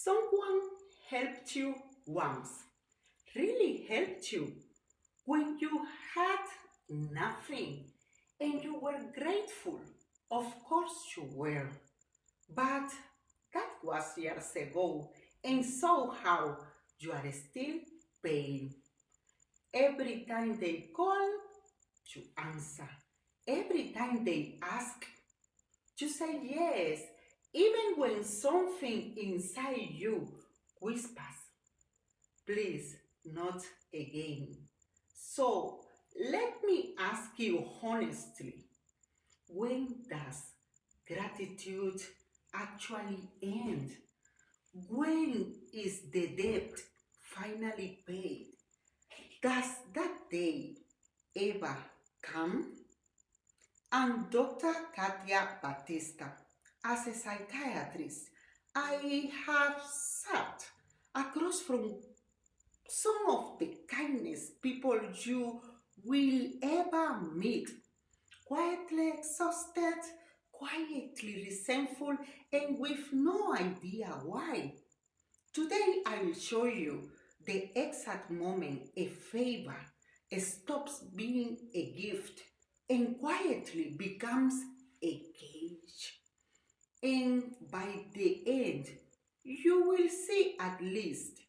Someone helped you once, really helped you when you had nothing and you were grateful. Of course you were, but that was years ago, and somehow you are still paying. Every time they call, you answer. Every time they ask, you say yes, even when something inside you whispers, please, not again. So, let me ask you honestly, when does gratitude actually end? When is the debt finally paid? Does that day ever come? I'm Dr. Katia Batista. As a psychiatrist, I have sat across from some of the kindest people you will ever meet. Quietly exhausted, quietly resentful, and with no idea why. Today I will show you the exact moment a favor stops being a gift and quietly becomes a cage. And by the end, you will see at least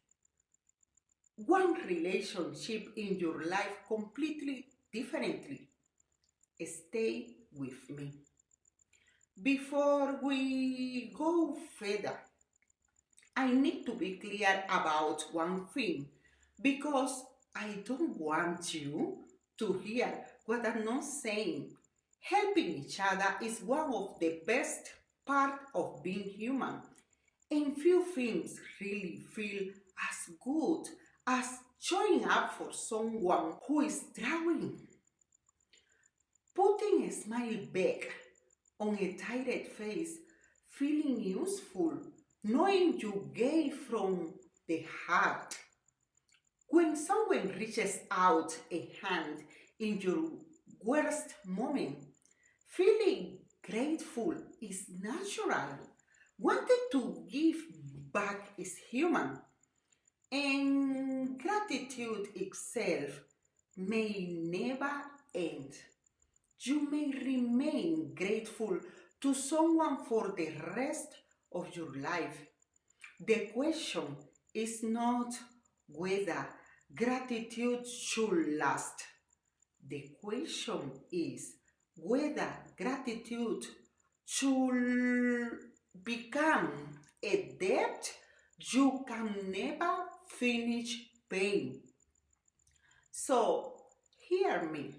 one relationship in your life completely differently. Stay with me. Before we go further, I need to be clear about one thing because I don't want you to hear what I'm not saying. Helping each other is one of the best part of being human, and few things really feel as good as showing up for someone who is struggling. Putting a smile back on a tired face, feeling useful, knowing you gave from the heart. When someone reaches out a hand in your worst moment, feeling grateful is natural. Wanting to give back is human. And gratitude itself may never end. You may remain grateful to someone for the rest of your life. The question is not whether gratitude should last. The question is whether gratitude should become a debt you can never finish paying. So, hear me.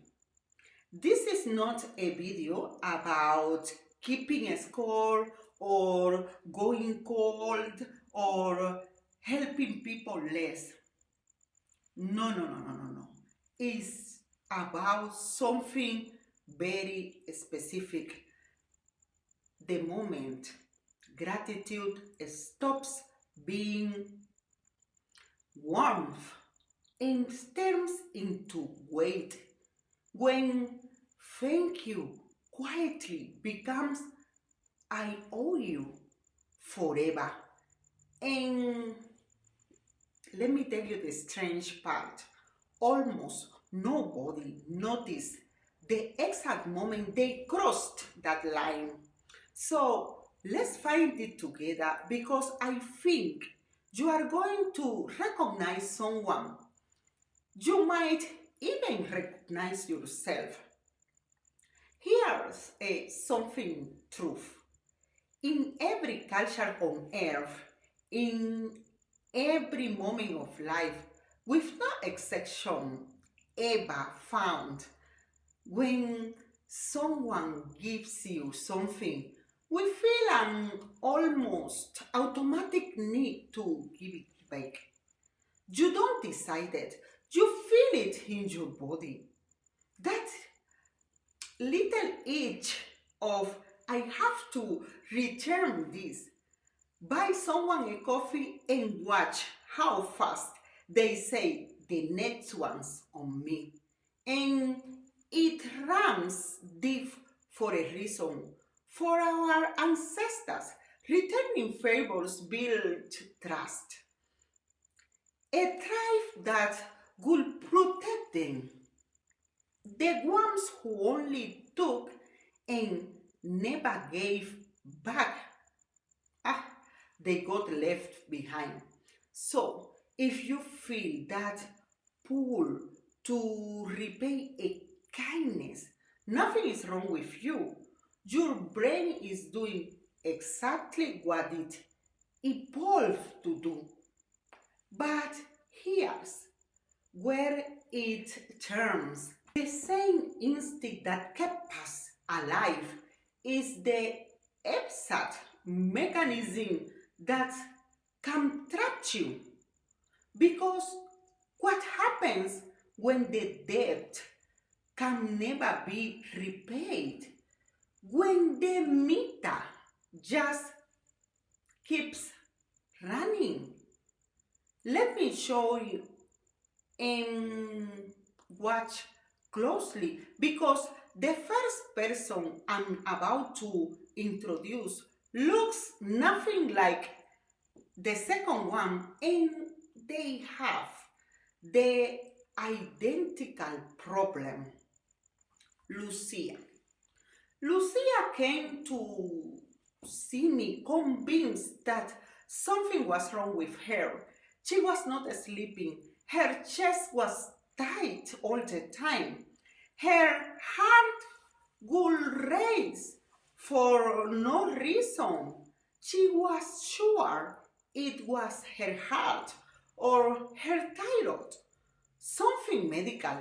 This is not a video about keeping a score or going cold or helping people less. No. It's about something very specific. The moment gratitude stops being warmth and turns into weight. When thank you quietly becomes I owe you forever. And let me tell you the strange part. Almost nobody noticed the exact moment they crossed that line. So let's find it together because I think you are going to recognize someone. You might even recognize yourself. Here's something truth. In every culture on earth, in every moment of life, with no exception ever found, when someone gives you something, we feel an almost automatic need to give it back. You don't decide it, you feel it in your body. That little itch of I have to return this. Buy someone a coffee and watch how fast they say the next one's on me. And it runs deep for a reason. For our ancestors, Returning favors build trust, a tribe that will protect them. The ones who only took and never gave back, ah, they got left behind. So, if you feel that pull to repay a kindness, nothing is wrong with you. Your brain is doing exactly what it evolved to do. But here's where it turns. The same instinct that kept us alive is the exact mechanism that can trap you. Because what happens when the debt can never be repaid? When the meter just keeps running? Let me show you and watch closely, because the first person I'm about to introduce looks nothing like the second one, and they have the identical problem. Lucia. Lucia came to see me convinced that something was wrong with her. She was not sleeping. Her chest was tight all the time. Her heart would race for no reason. She was sure it was her heart or her thyroid, something medical.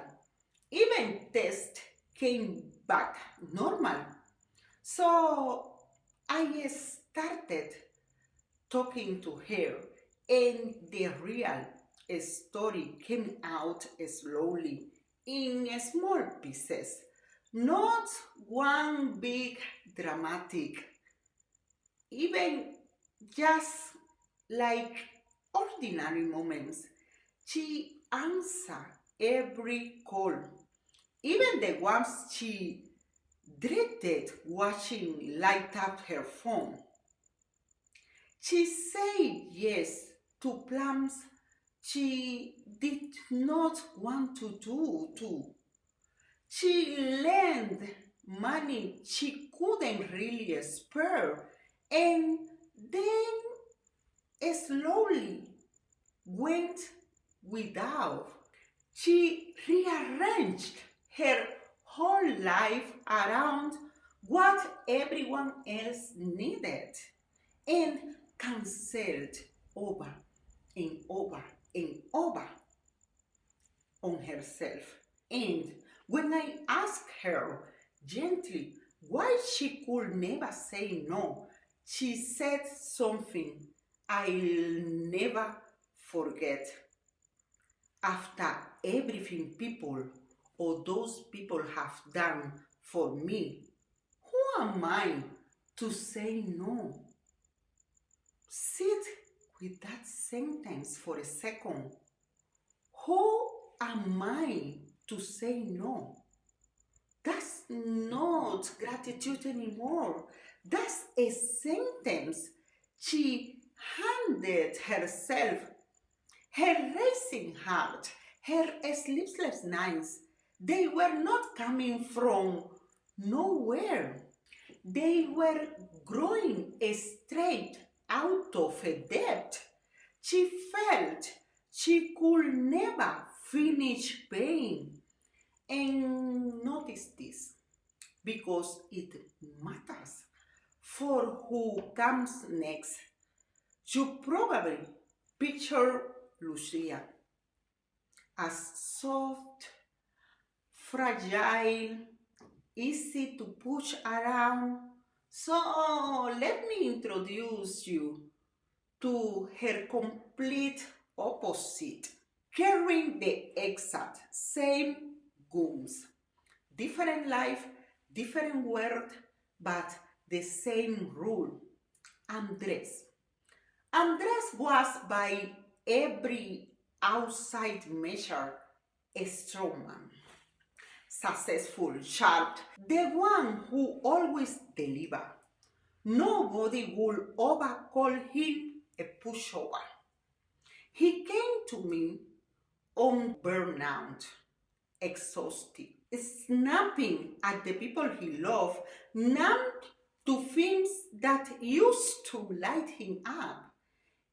Even test came back normal. So I started talking to her, and the real story came out slowly in small pieces, not one big dramatic, even just like ordinary moments. She answered every call, even the ones she dreaded watching light up her phone. She said yes to plans she did not want to do too. She lent money she couldn't really spare, and then slowly went without. She rearranged her whole life around what everyone else needed and cancelled over and over and over on herself. And when I asked her gently why she could never say no, she said something I'll never forget. After everything people or those people have done for me, who am I to say no? Sit with that sentence for a second. Who am I to say no? That's not gratitude anymore. That's a sentence she handed herself. Her racing heart, her sleepless nights, they were not coming from nowhere. They were growing straight out of a debt. She felt she could never finish paying. And notice this, because it matters for who comes next. You probably picture Lucia as soft, fragile, easy to push around. So let me introduce you to her complete opposite, carrying the exact same goods. Different life, different world, but the same rule. Andres. Andres was by every outside measure a strong man, successful, sharp, the one who always delivered. Nobody would ever call him a pushover. He came to me on burnout, exhausted, snapping at the people he loved, numbed to things that used to light him up.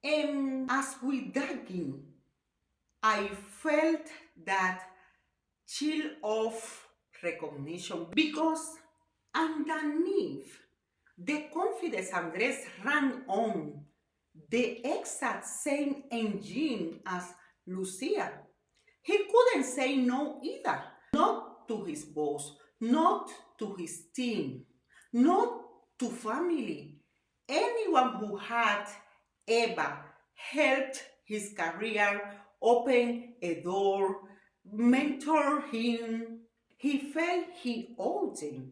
And as we dug in, I felt that chill of recognition because underneath the confidence Andres ran on the exact same engine as Lucia. He couldn't say no either. Not to his boss, not to his team, not to family. Anyone who had ever helped his career, open a door, mentor him, he felt he owed them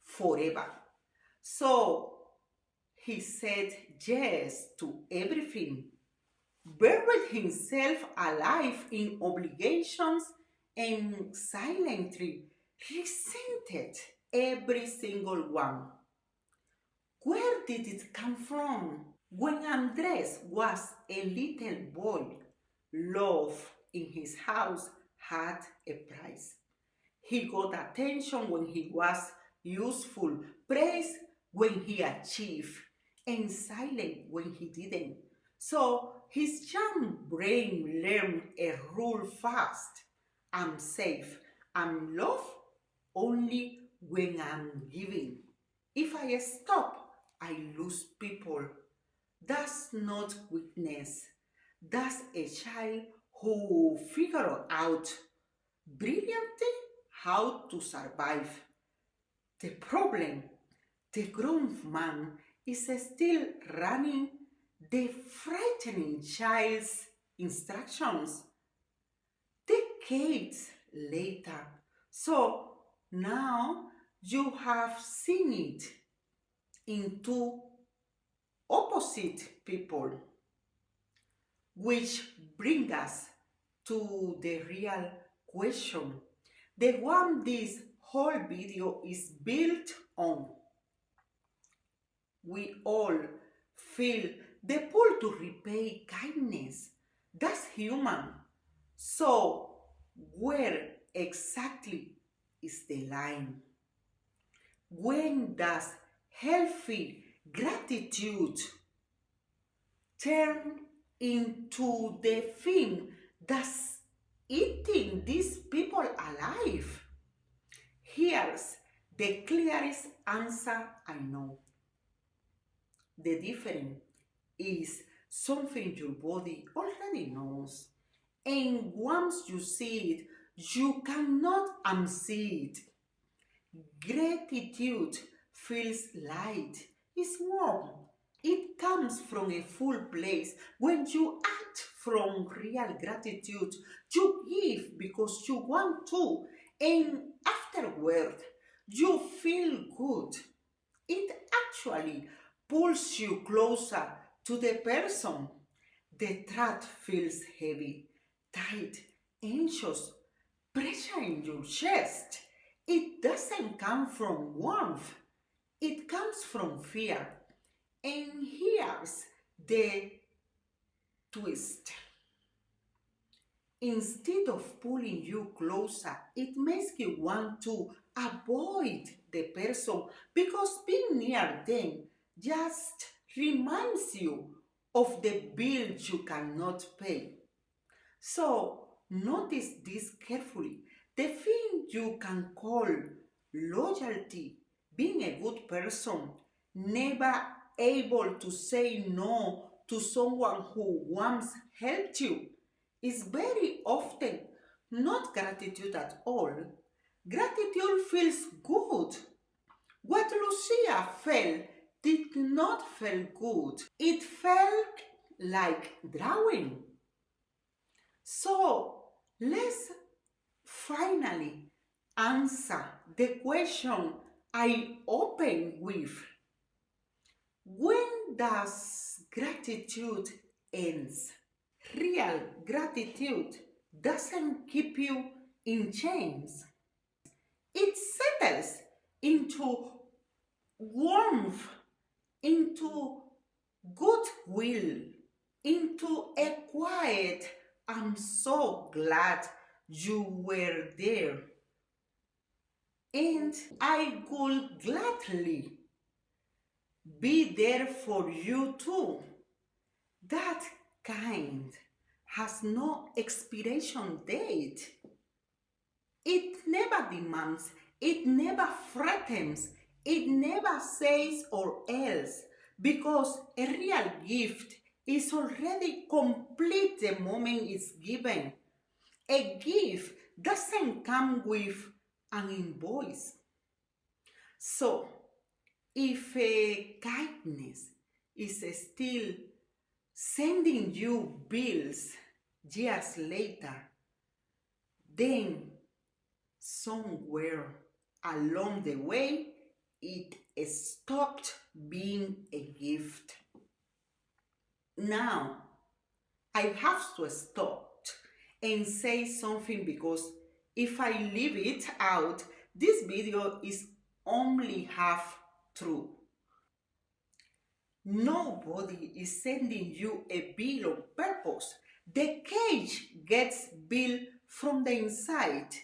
forever. So he said yes to everything, buried himself alive in obligations, and silently resented every single one. Where did it come from? When Andres was a little boy, love in his house had a price. He got attention when he was useful, praise when he achieved, and silent when he didn't. So his young brain learned a rule fast. I'm safe. I'm loved only when I'm giving. If I stop, I lose people. That's not weakness. That's a child who figured out brilliantly how to survive. The problem, the grown man is still running the frightening child's instructions decades later. So now you have seen it in two opposite people, which bring us to the real question, the one this whole video is built on. We all feel the pull to repay kindness. That's human. So where exactly is the line? When does healthy gratitude turn into the thing that's eating these people alive? Here's the clearest answer I know. The difference is something your body already knows. And once you see it, you cannot unsee it. Gratitude feels light, it's warm. It comes from a full place. When you act from real gratitude, you give because you want to, and afterward, you feel good. It actually pulls you closer to the person. The threat feels heavy, tight, anxious, pressure in your chest. It doesn't come from warmth, it comes from fear. And here's the twist. Instead of pulling you closer, it makes you want to avoid the person because being near them just reminds you of the bills you cannot pay. So notice this carefully. The thing you can call loyalty, being a good person, never able to say no to someone who once helped you, is very often not gratitude at all. Gratitude feels good. What Lucia felt did not feel good. It felt like drawing. So let's finally answer the question I opened with. When does gratitude end? Real gratitude doesn't keep you in chains. It settles into warmth into goodwill, into a quiet, I'm so glad you were there. And I would gladly be there for you too. That kind has no expiration date. It never demands, it never threatens, it never says or else, because a real gift is already complete the moment it's given. A gift doesn't come with an invoice. So, if a kindness is still sending you bills years later, then somewhere along the way it stopped being a gift. Now, I have to stop and say something, because if I leave it out, this video is only half true. Nobody is sending you a bill on purpose. The cage gets built from the inside,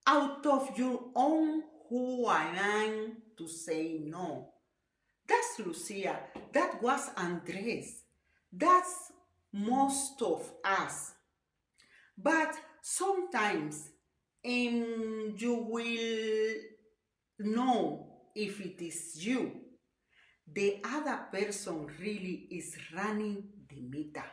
out of your own who I am to say no. That's Lucia. That was Andres. That's most of us. But sometimes you will know if it is you. The other person really is running the meter.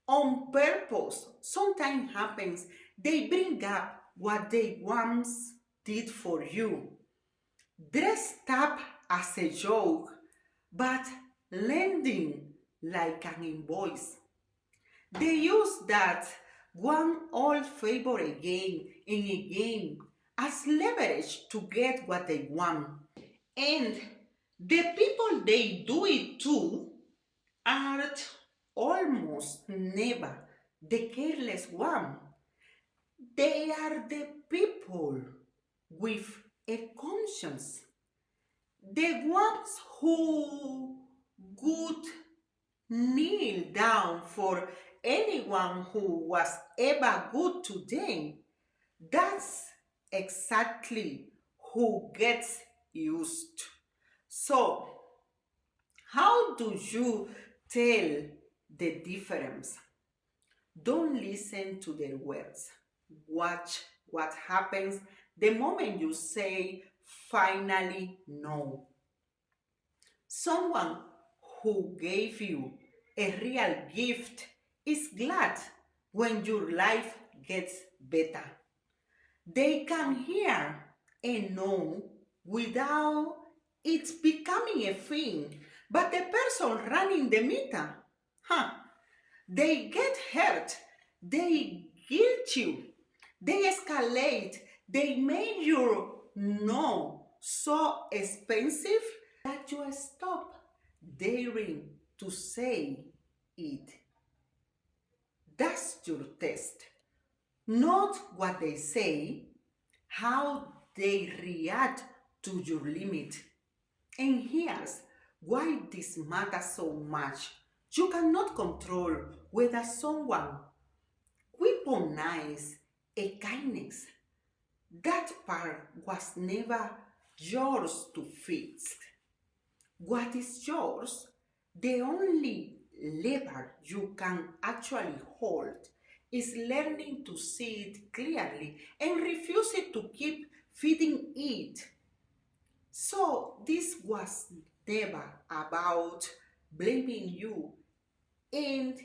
On purpose, sometimes happens, they bring up what they once did for you, dressed up as a joke, but lending like an invoice. They use that one old favor again and again as leverage to get what they want. And the people they do it to are almost never the careless one. They are the people with a conscience. The ones who would kneel down for anyone who was ever good to them. That's exactly who gets used. So, how do you tell the difference? Don't listen to their words. Watch what happens the moment you say finally no. Someone who gave you a real gift is glad when your life gets better. They can hear a no without it becoming a thing. But the person running the meter, they get hurt, they guilt you, they escalate, they make your no so expensive that you stop daring to say it. That's your test. Not what they say, how they react to your limit. And here's why this matters so much. You cannot control whether someone weaponizes a kindness. That part was never yours to fix. What is yours, the only lever you can actually hold, is learning to see it clearly and refusing to keep feeding it. So this was never about blaming you, and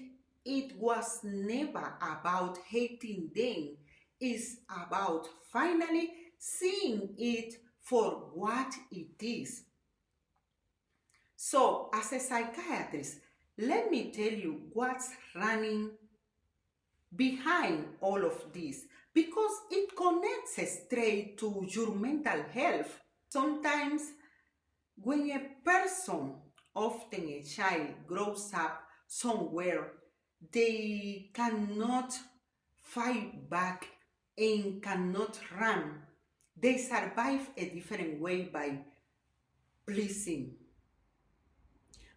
it was never about hating them. It's about finally seeing it for what it is. So, as a psychiatrist, let me tell you what's running behind all of this, because it connects straight to your mental health. Sometimes when a person, often a child, grows up somewhere, they cannot fight back and cannot run. They survive a different way by pleasing.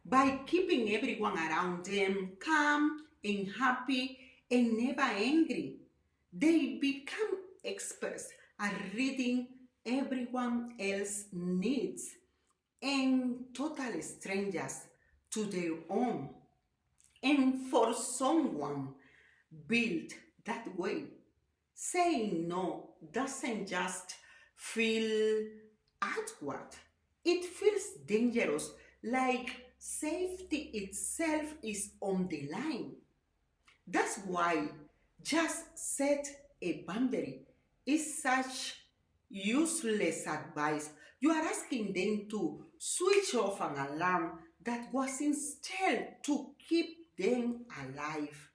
by keeping everyone around them calm and happy and never angry. They become experts at reading everyone else's needs and total strangers to their own. And for someone built that way, saying no doesn't just feel outward, it feels dangerous, like safety itself is on the line. That's why just set a boundary is such useless advice. You are asking them to switch off an alarm that was installed to keep them alive.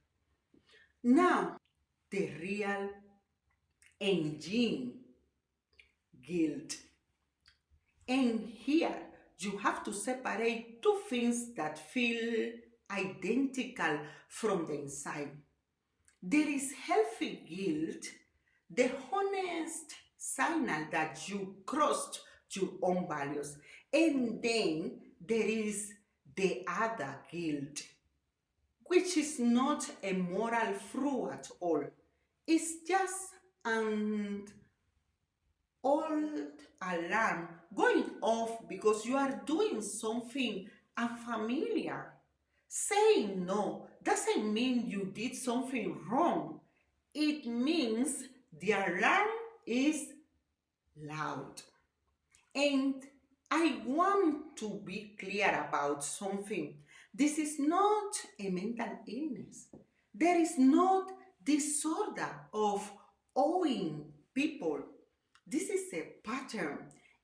Now, the real engine, guilt. And here, you have to separate two things that feel identical from the inside. There is healthy guilt, the honest signal that you crossed your own values. And then there is the other guilt, which is not a moral flaw at all. It's just an old alarm going off because you are doing something unfamiliar. Saying no doesn't mean you did something wrong. It means the alarm is loud. And I want to be clear about something. This is not a mental illness. There is not disorder of owing people. This is a pattern,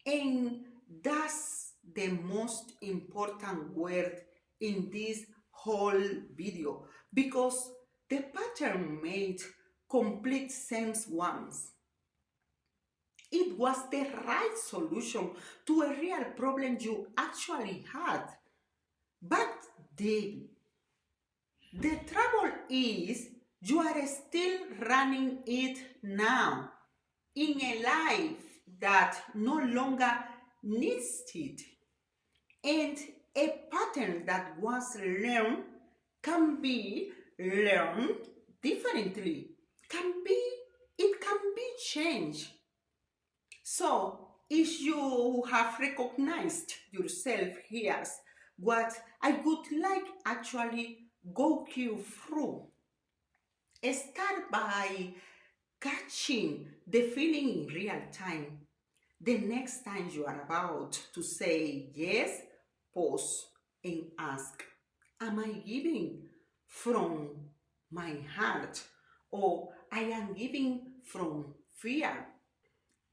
and that's the most important word in this whole video, because the pattern made complete sense once. It was the right solution to a real problem you actually had. But then, the trouble is you are still running it now in a life that no longer needs it. And a pattern that was learned can be learned differently. It can be changed. So, if you have recognized yourself, here's what I would like actually go you through. Start by catching the feeling in real time. The next time you are about to say yes, pause and ask, am I giving from my heart, or I am giving from fear?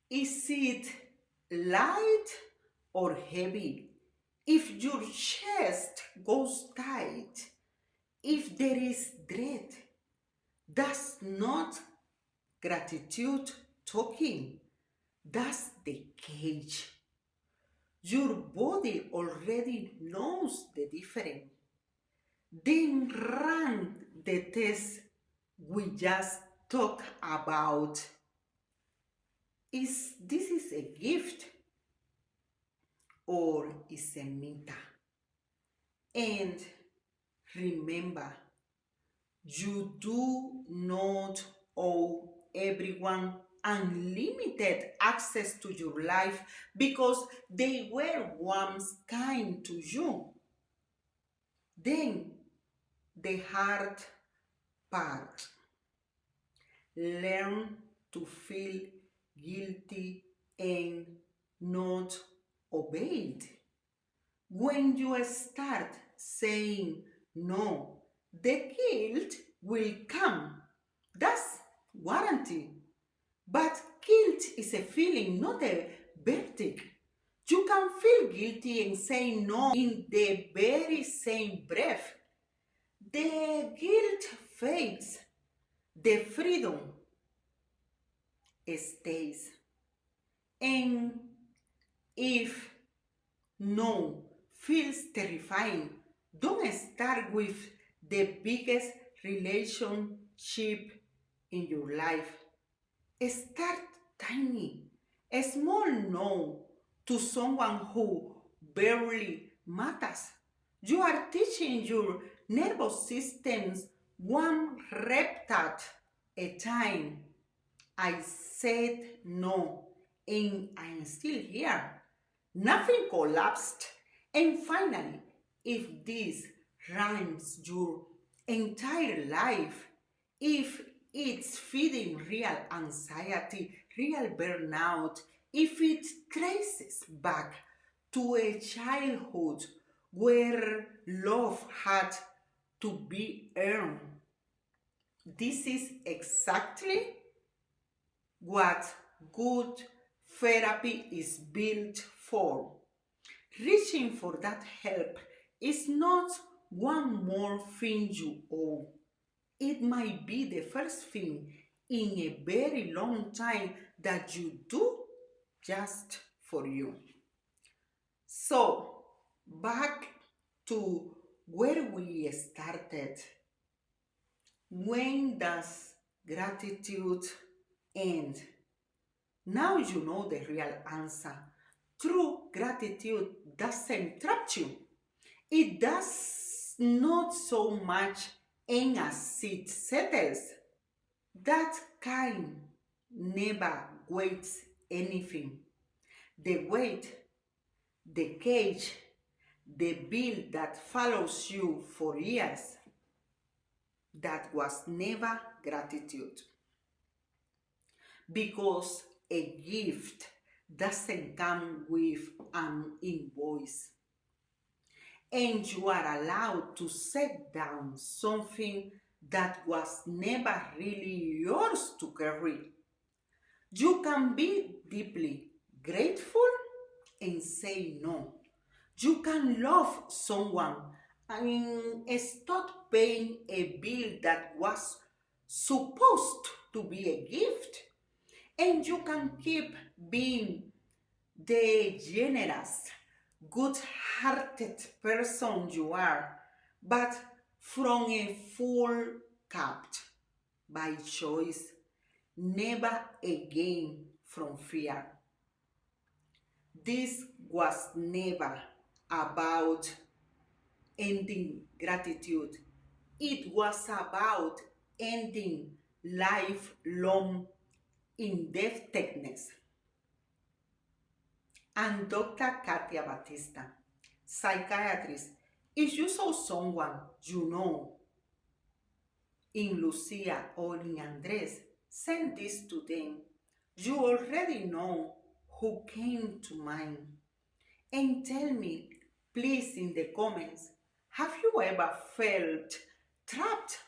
Is it light or heavy? If your chest goes tight, if there is dread, that's not gratitude talking. That's the cage. Your body already knows the difference. Then run the test we just talked about. This is a gift or is a meter? And remember, you do not owe everyone unlimited access to your life because they were once kind to you. Then the hard part. Learn to feel guilty and not obeyed. When you start saying no, the guilt will come. That's guaranteed. But guilt is a feeling, not a verdict. You can feel guilty and say no in the very same breath. The guilt fades. The freedom stays. And if no feels terrifying, don't start with the biggest relationship in your life. Start tiny. A small no to someone who barely matters. You are teaching your nervous systems one rep at a time. I said no, and I'm still here. Nothing collapsed. And finally, if this rhymes your entire life, if it's feeding real anxiety, real burnout, if it traces back to a childhood where love had to be earned, this is exactly what good therapy is built for. Reaching for that help is not one more thing you owe. It might be the first thing in a very long time that you do just for you. So, back to where we started. When does gratitude end? Now you know the real answer. True gratitude doesn't trap you. It does not so much end as it settles. That kind never weighs anything. The weight, the cage, the bill that follows you for years, that was never gratitude. Because a gift doesn't come with an invoice. And you are allowed to set down something that was never really yours to carry. You can be deeply grateful and say no. You can love someone and stop paying a bill that was supposed to be a gift. And you can keep being the generous, good-hearted person you are, but from a full cup by choice, never again from fear. This was never about ending gratitude. It was about ending lifelong indebtedness. And Dr. Katia Batista, psychiatrist, if you saw someone you know in Lucia or in Andres, send this to them. You already know who came to mind. And tell me, please, in the comments, have you ever felt trapped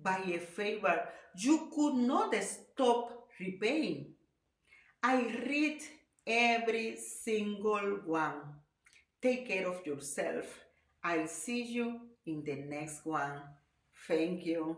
by a favor you could not stop repaying? I read every single one. Take care of yourself. I'll see you in the next one. Thank you.